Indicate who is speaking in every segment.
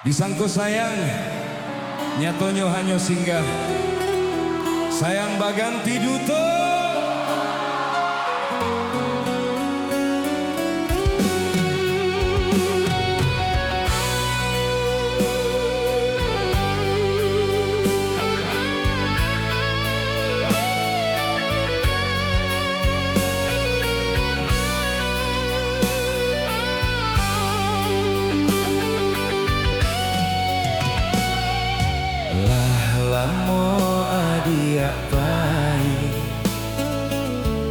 Speaker 1: Disangko sayang nyatonyo hanyo singgah sayang baganti duto.
Speaker 2: Lamo adia pai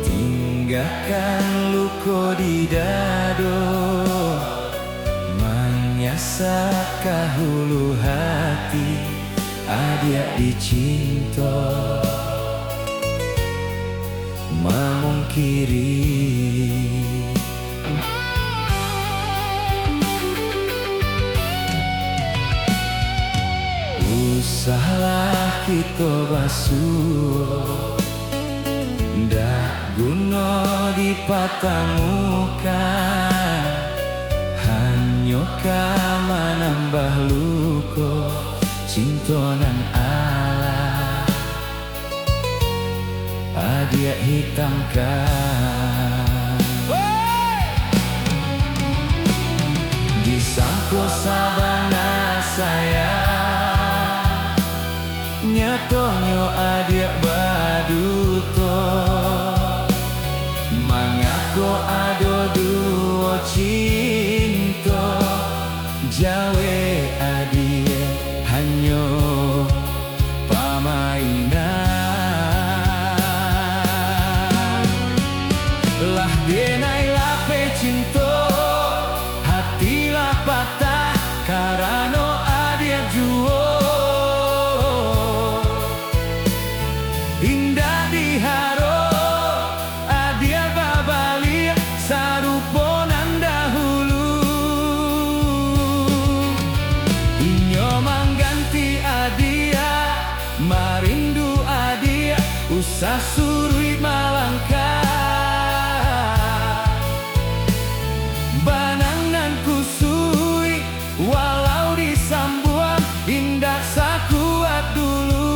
Speaker 2: tinggalkan luko di dado menyasa kahulu hati adia dicinta memungkiri usahlah kita basuh ndak guna dipatamuka hanya kama nambah luko cintonan Allah adia hitamkan disangko sabana sayang nyatonyo adia baduto mangako ado duo cinta jawe adie hanyo pamainan lah denai lape cinta hatilah patah karano adia juo indah diharo adia babali saruponan dahulu inyo mangganti adia marindu adia usah surui malangkah banangan kusui walau disambuan indah sakuat dulu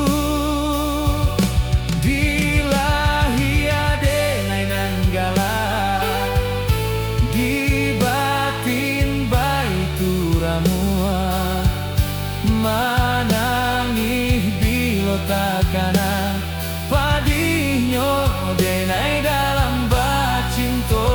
Speaker 2: manangih bilo takanan padinyo denai dalam bacinto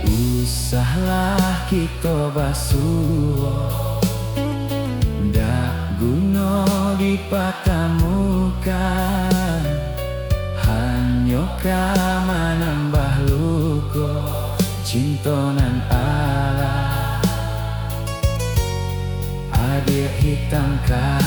Speaker 2: usahlah kita basuh ndak guna dipatamukan hanya kama nambah luko cintonan Allah adia hitamkan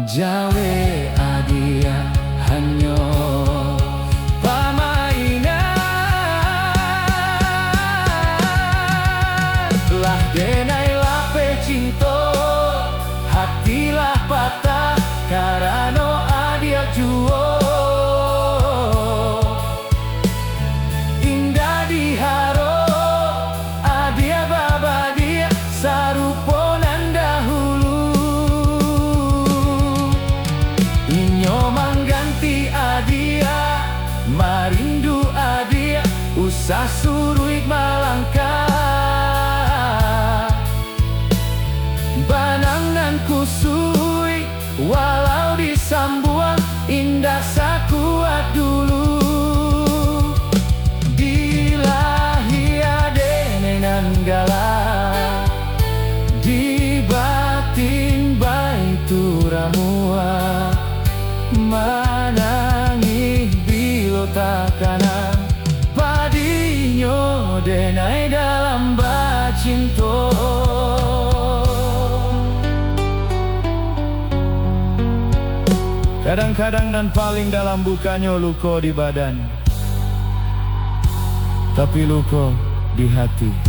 Speaker 2: jawe adia hanyo pamainan lah denai lape cinto hatilah patah karano adia juo indah diharo adia babadia saruponan dahulu inyo mangganti adia marindu adia usah surui malangkah banangan kusui walau disambuang indah sakuat dulu dilahi ade nenan gala di batin semua manangi bilo takana padinyo denai dalam bacinto. Kadang-kadang dan paling dalam bukannya luko di badan, tapi luko di hati.